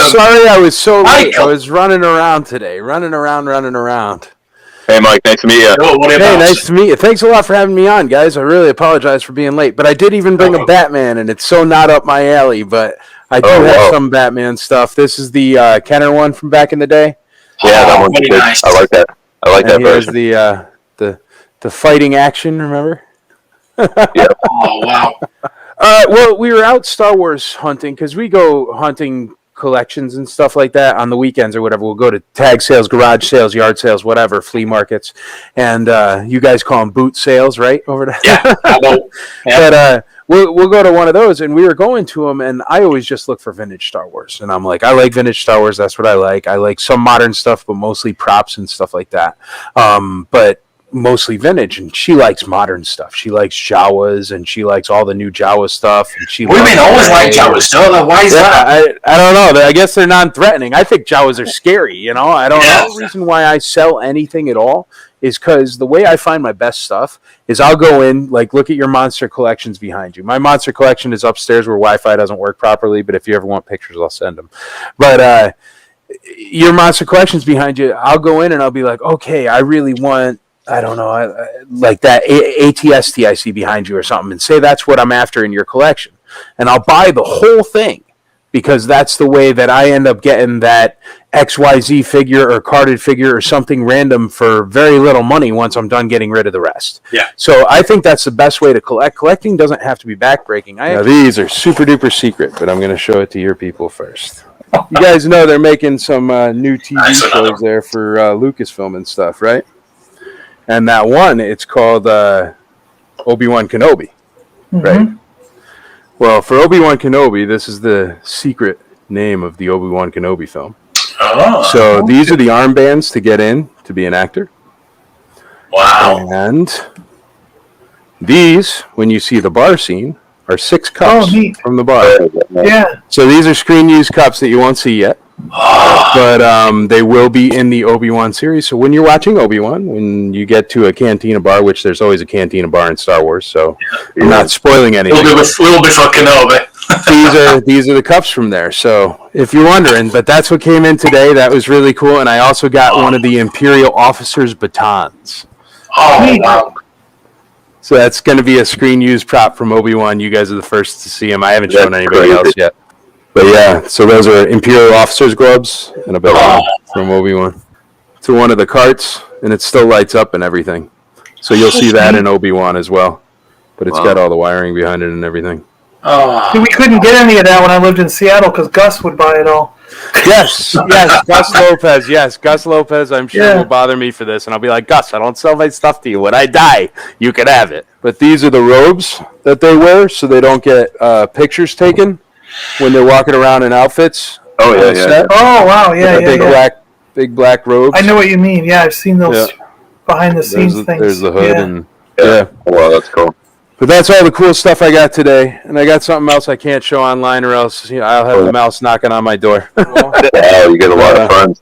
Sorry I was so late. I was running around today. Running around. Hey, Mike. Nice to meet you. Hey, nice to meet you. Thanks a lot for having me on, guys. I really apologize for being late. But I did even bring a Batman, and it's so not up my alley. But I do have some Batman stuff. This is the Kenner one from back in the day. Yeah, that one's good. Nice. I like that. I like that version. Here's the fighting action, remember? Yeah. Oh, wow. Well, we were out Star Wars hunting because we go hunting collections and stuff like that on the weekends or whatever. We'll go to tag sales, garage sales, yard sales, whatever, flea markets, and you guys call them boot sales, right? Over there. Yeah. But we'll go to one of those, and we were going to them, and I always just look for vintage Star Wars, and I'm like, I like vintage Star Wars. That's what I like. I like some modern stuff, but mostly props and stuff like that. But mostly vintage, and she likes modern stuff. She likes Jawas, and she likes all the new Jawa stuff. And she women always like Jawas, so why is that? I don't know. I guess they're non-threatening. I think Jawas are scary, you know? I don't know. The reason why I sell anything at all is because the way I find my best stuff is I'll go in, like, look at your monster collections behind you. My monster collection is upstairs where Wi-Fi doesn't work properly, but if you ever want pictures, I'll send them. But your monster collections behind you, I'll go in and I'll be like, okay, I really want, I don't know, like that ATST I see behind you or something, and say that's what I'm after in your collection. And I'll buy the whole thing because that's the way that I end up getting that XYZ figure or carded figure or something random for very little money once I'm done getting rid of the rest. Yeah. So I think that's the best way to collect. Collecting doesn't have to be backbreaking. Now, these are super duper secret, but I'm going to show it to your people first. You guys know they're making some new TV shows there for Lucasfilm and stuff, right? And that one, it's called Obi-Wan Kenobi, right? Well, for Obi-Wan Kenobi, this is the secret name of the Obi-Wan Kenobi film. Oh. So these are the armbands to get in to be an actor. Wow. And these, when you see the bar scene, are 6 cups from the bar. Yeah. So these are screen-used cups that you won't see yet. But they will be in the Obi-Wan series. So when you're watching Obi-Wan, when you get to a cantina bar, which there's always a cantina bar in Star Wars, so I'm not spoiling anything. We'll be fucking over. these are the cups from there. So if you're wondering, but that's what came in today. That was really cool. And I also got one of the Imperial officers' batons. Oh, wow. So that's going to be a screen-used prop from Obi-Wan. You guys are the first to see him. I haven't shown anybody else yet. But yeah, so those are Imperial officers' gloves and a baton from Obi-Wan. To one of the carts, and it still lights up and everything. So you'll see that in Obi-Wan as well. But it's got all the wiring behind it and everything. See, we couldn't get any of that when I lived in Seattle because Gus would buy it all. Yes, Gus Lopez. Yes, Gus Lopez, I'm sure will bother me for this. And I'll be like, Gus, I don't sell my stuff to you. When I die, you can have it. But these are the robes that they wear so they don't get pictures taken when they're walking around in outfits. Oh, yeah. Oh, wow, Big black robes. I know what you mean. Yeah, I've seen those behind the scenes things. There's the hood and Oh, wow, that's cool. But that's all the cool stuff I got today, and I got something else I can't show online, or else I'll have the mouse knocking on my door. You get a lot of fun.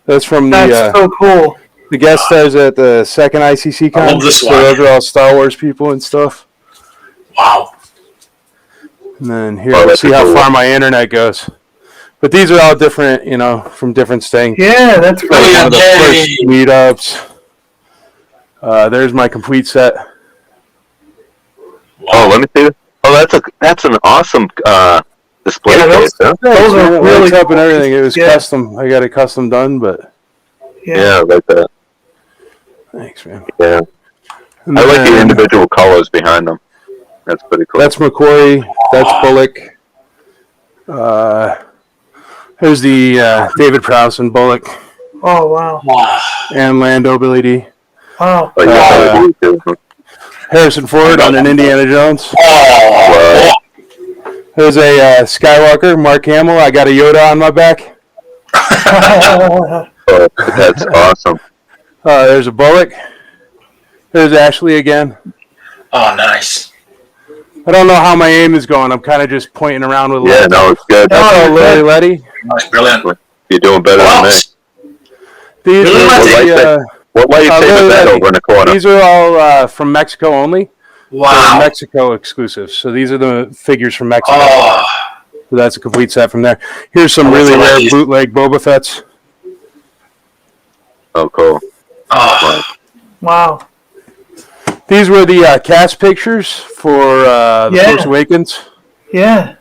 That's from That's so cool. The guest stars at the second ICC con. I love this one. So those are all Star Wars people and stuff. Wow. And then here, let's see how far my internet goes. But these are all different, from different things. Yeah, that's One of the first meetups. There's my complete set. Oh, let me see. Oh, that's an awesome display case. Huh? Those are really up and everything. It was custom. I got it custom done, but yeah, like that. Thanks, man. Yeah, I like the individual colors behind them. That's pretty cool. That's McQuarrie. That's Bullock. Here's the David Prowse and Bullock. Oh, wow. And Lando, Billy D. Wow. Harrison Ford on an Indiana Jones. Oh. There's a Skywalker, Mark Hamill. I got a Yoda on my back. Oh, that's awesome. There's a Bullock. There's Ashley again. Oh, nice. I don't know how my aim is going. I'm kind of just pointing around with Letty. No, it's good. Oh, Letty. Nice, brilliant. You're doing better than me. These are what lightsaber is that over in the corner? These are all from Mexico only. Wow. They're Mexico exclusives. So these are the figures from Mexico. Oh. So that's a complete set from there. Here's some really rare bootleg Boba Fetts. Oh, cool. Oh, Wow. These were the cast pictures for The Force Awakens. Yeah.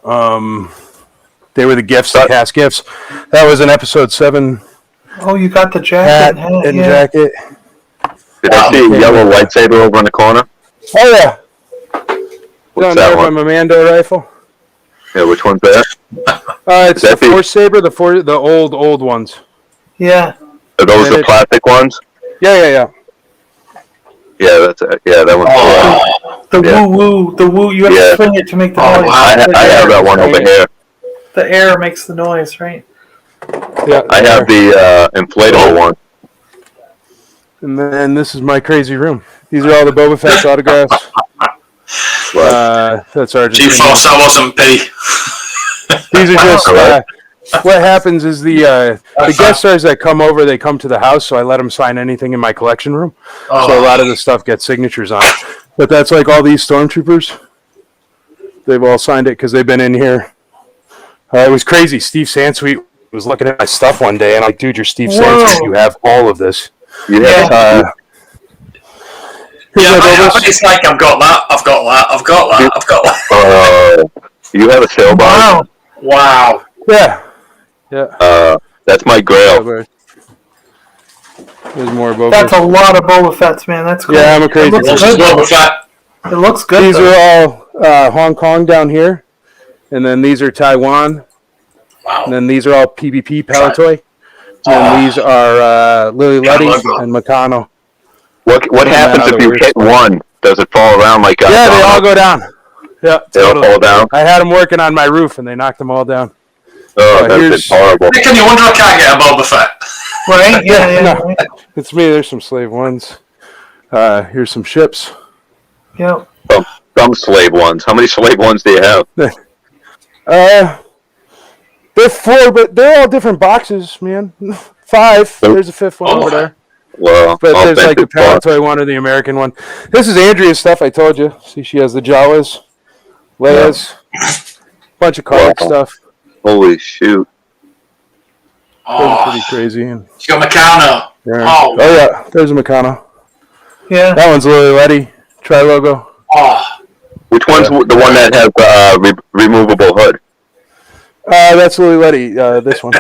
They were the gifts, the cast gifts. That was in episode 7. Oh, you got the Hat jacket. and jacket. Did I see a yellow lightsaber over in the corner? Oh, yeah. What's Down that there one? by my Mando rifle. Yeah, which one's that? It's the That the- Force Saber, the old ones. Yeah. Are those the plastic ones? Yeah. Yeah, that one's cool. The woo. You have to swing it to make the noise. I have that one over here. The air makes the noise, right? Yeah. I have the inflatable one. And then this is my crazy room. These are all the Boba Fett's autographs. That's Argentina. G-Force, that wasn't P. These are just what happens is the guest stars that come over, they come to the house, so I let them sign anything in my collection room. So a lot of the stuff gets signatures on it. But that's like all these stormtroopers. They've all signed it because they've been in here. It was crazy. Steve Sansweet was looking at my stuff one day, and I'm like, dude, you're Steve Sansweet. You have all of this. Yeah. It's like I've got that. You have a sailboat? Wow. Yeah. That's my grail. There's more Boba. That's a lot of Boba Fett's, man. That's cool. Yeah, I'm a crazy person. It looks good. These are all Hong Kong down here, and then these are Taiwan. Wow. And then these are all PvP palitoy. And these are Lily Letty and Meccano. What happens if you hit one? Does it fall around like a they all go down. Yeah, they all fall down? I had them working on my roof, and they knocked them all down. Oh, that's horrible. Can you wonder I can't get a Boba Fett? Right? Yeah. No, it's me. There's some slave ones. Here's some ships. Yep. Some slave ones. How many slave ones do you have? They're 4, but they're all different boxes, man. 5. There's a 5th one over there. Well, but there's like the palitoy one or the American one. This is Andrea's stuff, I told you. See, she has the Jawas, Leia's, bunch of card stuff. Holy shoot. Those are pretty crazy. She's got Meccano. Yeah. Oh, yeah, there's a Meccano. Yeah. That one's Lily Letty, tri-logo. Which one's the one that has the removable hood? That's Lily Letty, this one.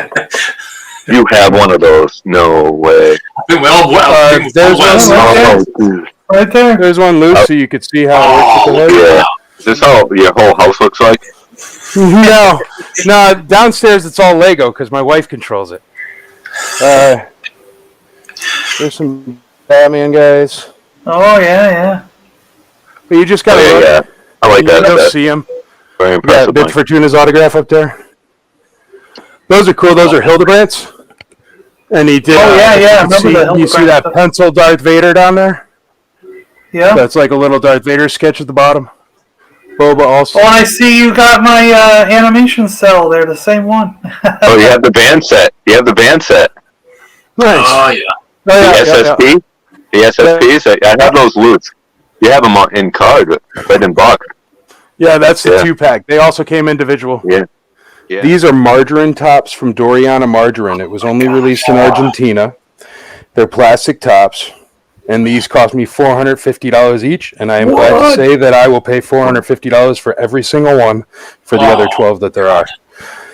You have one of those? No way. There's one right there. There's one loose, so you could see how it works with the hood. Yeah. Is this how your whole house looks like? No, downstairs it's all Lego because my wife controls it. There's some Batman guys. Oh, yeah. But you just gotta look. Yeah. I like that. You'll see them. Very impressive. Bib Fortuna's autograph up there. Those are cool. Those are Hildebrandt's. And he did. Oh, yeah. You see that pencil Darth Vader down there? Yeah. That's like a little Darth Vader sketch at the bottom. Boba also. Oh, and I see you got my animation cell. They're the same one. Oh, you have the band set. Nice. Oh, yeah. The SSP? The SSPs? I have those loose. You have them in card, but in box. Yeah, that's the 2-pack. They also came individual. Yeah. These are margarine tops from Doriana Margarine. It was only released in Argentina. They're plastic tops, and these cost me $450 each, and I am glad to say that I will pay $450 for every single one for the other 12 that there are.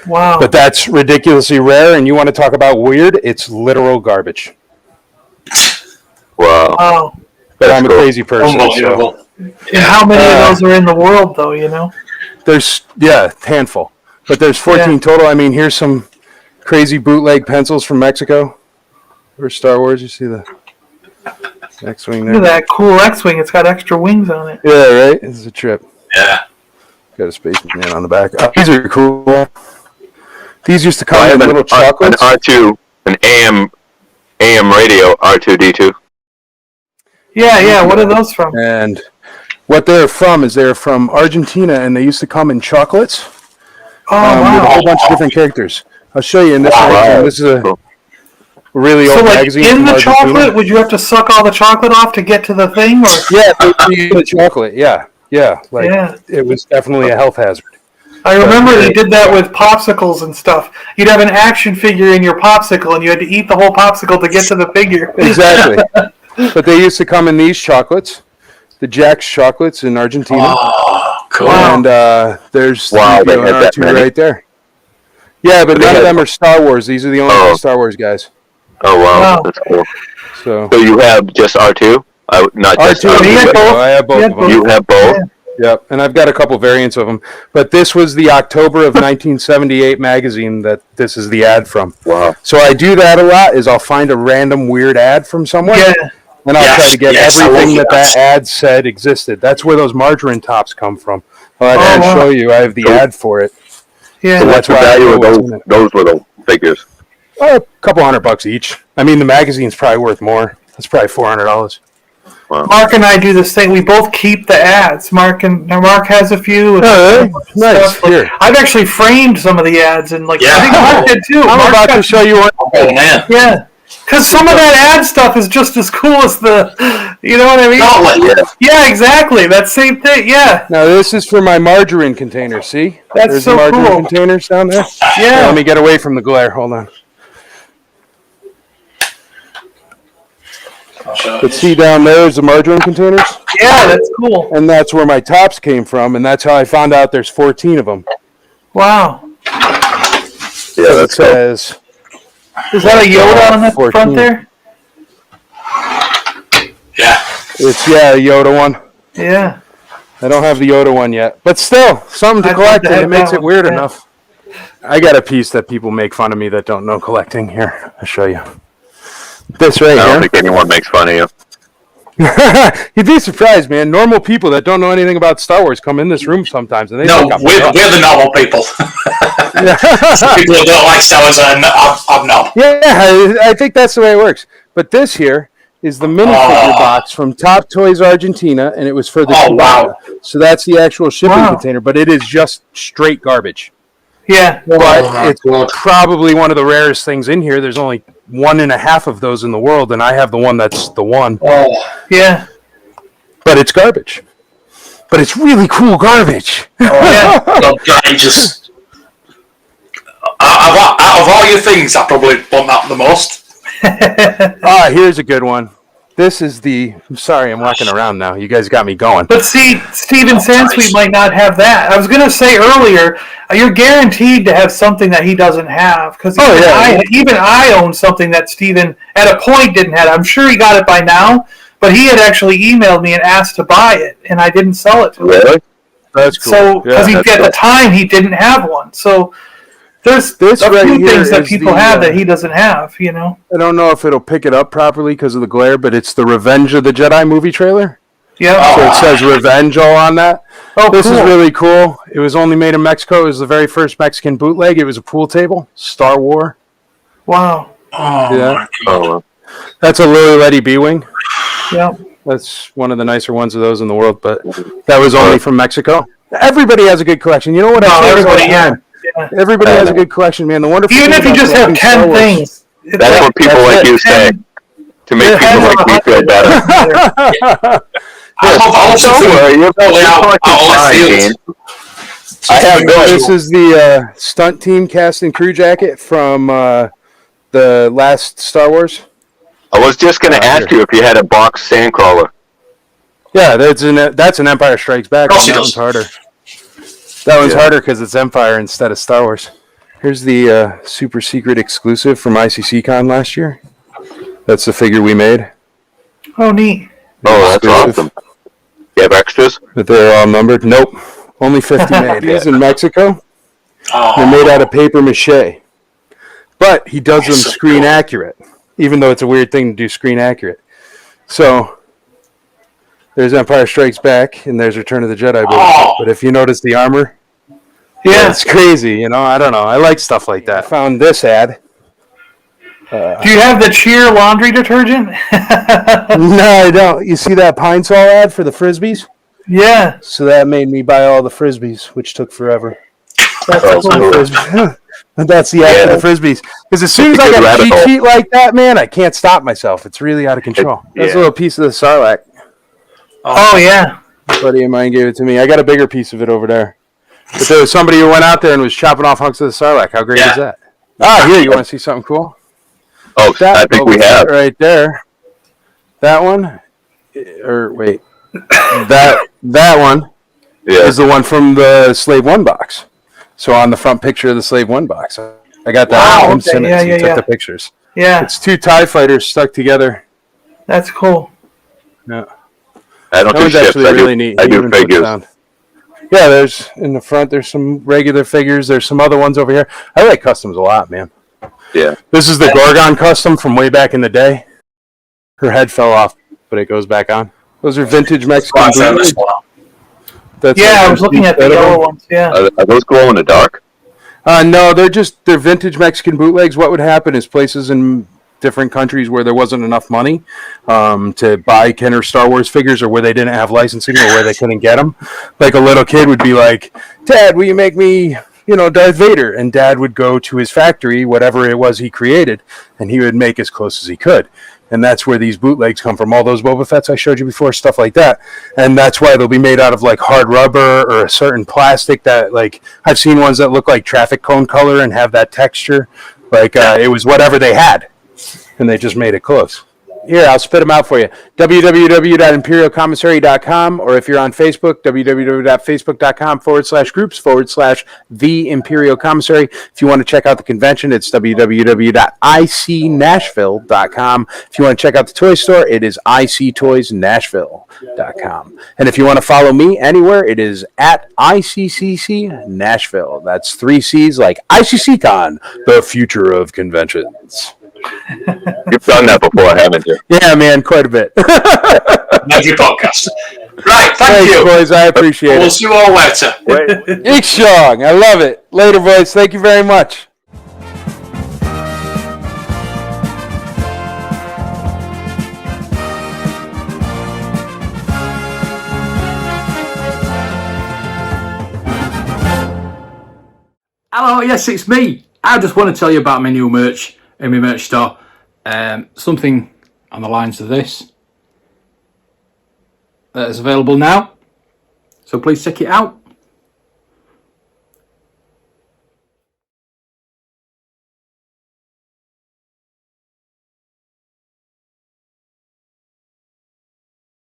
Wow. But that's ridiculously rare, and you want to talk about weird? It's literal garbage. Wow. But I'm a crazy person. So. And how many of those are in the world, though, you know? There's, a handful. But there's 14 total. I mean, here's some crazy bootleg pencils from Mexico. Or Star Wars. You see the X-Wing there? Look at that cool X-Wing. It's got extra wings on it. Yeah, right? This is a trip. Yeah. Got a spaceman on the back. These are cool. These used to come in little chocolates. An R2, an AM radio, R2-D2. Yeah. What are those from? And what they're from is they're from Argentina, and they used to come in chocolates. Oh, wow. With a whole bunch of different characters. I'll show you in this one. This is a really old magazine. So, like, in the Argentina. chocolate, would you have to suck all the chocolate off to get to the thing? Or? Yeah, the chocolate. Yeah. It was definitely a health hazard. I remember they did that with popsicles and stuff. You'd have an action figure in your popsicle, and you had to eat the whole popsicle to get to the figure. Exactly. But they used to come in these chocolates, the Jack's chocolates in Argentina. Oh, cool. And there's they had that R2 many? right there. Yeah, but none of them are Star Wars. These are the only Star Wars guys. Oh, wow. That's cool. So you have just R2? Not just R2. I have both of them. You have both? Yep, and I've got a couple variants of them. But this was the October of 1978 magazine that this is the ad from. Wow. So I do that a lot, is I'll find a random weird ad from somewhere, and I'll try to get everything that ad said existed. That's where those margarine tops come from. I'll actually show you. I have the ad for it. Yeah. So what's the value of those little figures? A couple $100 each. I mean, the magazine's probably worth more. It's probably $400. Wow. Mark and I do this thing. We both keep the ads. Mark has a few. Nice. Here. I've actually framed some of the ads, and I think Mark did too. I'm about to show you one. Oh, man. Yeah. Because some of that ad stuff is just as cool as the, you know what I mean? Yeah, exactly. That same thing. Yeah. Now this is for my margarine container. See? That's There's the margarine cool. containers down there. Yeah. Let me get away from the glare. Hold on. But see down there's the margarine containers? Yeah, that's cool. And that's where my tops came from, and that's how I found out there's 14 of them. Wow. Yeah, It says... Is that a Yoda on the 14. front there? Yeah. It's, a Yoda one. Yeah. I don't have the Yoda one yet. But still, something to collect, and it makes it weird enough. I got a piece that people make fun of me that don't know collecting. Here, I'll show you. This right here. I don't think anyone makes fun of you. You'd be surprised, man. Normal people that don't know anything about Star Wars come in this room sometimes, and they think I'm we're the normal people. Some people who don't like Star Wars are not. Yeah, I think that's the way it works. But this here is the minifigure box from Top Toys Argentina, and it was for the wow. So that's the actual shipping container, but it is just straight garbage. Yeah. But it's probably one of the rarest things in here. There's only 1.5 of those in the world, and I have the one that's the one. Oh. Yeah. But it's garbage. But it's really cool garbage. Just out of all your things, I probably want that the most. Here's a good one. This is the... I'm sorry, I'm walking around now. You guys got me going. But see, Steven Sansweet might not have that. I was going to say earlier, you're guaranteed to have something that he doesn't have. Because even I own something that Steven, at a point, didn't have. I'm sure he got it by now, but he had actually emailed me and asked to buy it, and I didn't sell it to him. Really? That's cool. So, because at the time, he didn't have one. So... There's this a few things that people have that he doesn't have, you know? I don't know if it'll pick it up properly because of the glare, but it's the Revenge of the Jedi movie trailer. Yeah. So it says Revenge all on that. Oh, this cool. is really cool. It was only made in Mexico. It was the very first Mexican bootleg. It was a pool table. Star Wars. Wow. Oh, yeah. Oh, That's a Lily Letty B-Wing. Yeah. That's one of the nicer ones of those in the world, but that was only from Mexico. Everybody has a good collection. You know what I say? Everybody has. Yeah. Everybody has a good collection, man. The wonderful Even if you just have 10 things. That's what people like you say. To make people like me feel better. This is the stunt team cast and crew jacket from the last Star Wars. I was just going to ask you if you had a box Sandcrawler. Yeah, that's an Empire Strikes Back. That one's harder. That one's harder because it's Empire instead of Star Wars. Here's the super secret exclusive from ICC-Con last year. That's the figure we made. Oh, neat. Oh, that's awesome. You have extras? But they're all numbered? Nope. Only 50 made. He's in Mexico. They're made out of paper mache. But he does them screen accurate, even though it's a weird thing to do screen accurate. So... there's Empire Strikes Back, and there's Return of the Jedi. But if you notice the armor, it's crazy. You know, I don't know. I like stuff like that. I found this ad. Do you have the Cheer laundry detergent? No, I don't. You see that Pine Sol ad for the Frisbees? Yeah. So that made me buy all the Frisbees, which took forever. That's That's the ad for the Frisbees. Because as soon as I got a cheat sheet like that, man, I can't stop myself. It's really out of control. That's a little piece of the Sarlacc. Oh, yeah. A buddy of mine gave it to me. I got a bigger piece of it over there. But there was somebody who went out there and was chopping off hunks of the Sarlacc. How great is that? Ah, here, you want to see something cool? Oh, I think we have. Right there. That one? Or, wait. that one is the one from the Slave 1 box. So on the front picture of the Slave 1 box. I got that. Wow, Tim Simmons. He took the pictures. Yeah. It's 2 TIE fighters stuck together. That's cool. Yeah. I don't do ships. Really neat. I do figures. Yeah, there's in the front. There's some regular figures. There's some other ones over here. I like customs a lot, man. Yeah. This is the Gorgon custom from way back in the day. Her head fell off, but it goes back on. Those are vintage Mexican. I was looking at the yellow ones. Yeah. Are those glow in the dark? No, they're vintage Mexican bootlegs. What would happen is places in different countries where there wasn't enough money to buy Kenner Star Wars figures, or where they didn't have licensing, or where they couldn't get them. Like a little kid would be like, "Dad, will you make me, Darth Vader?" And Dad would go to his factory, whatever it was he created, and he would make as close as he could. And that's where these bootlegs come from. All those Boba Fetts I showed you before, stuff like that. And that's why they'll be made out of like hard rubber or a certain plastic that, like, I've seen ones that look like traffic cone color and have that texture. Like it was whatever they had, and they just made it close. Here, I'll spit them out for you. www.imperialcommissary.com, or if you're on Facebook, www.facebook.com/groups/The Imperial Commissary. If you want to check out the convention, it's www.icnashville.com. If you want to check out the toy store, it is ictoysnashville.com. And if you want to follow me anywhere, it is at ICCC Nashville. That's 3 C's, like ICCCon, the future of conventions. You've done that before, haven't you? Yeah, man, quite a bit. Every podcast. Right, thank you. Boys, I appreciate it. We'll see you all later. Ixchong, I love it. Later, boys. Thank you very much. Hello, yes, it's me. I just want to tell you about my new merch in my merch store. Something on the lines of this that is available now. So please check it out.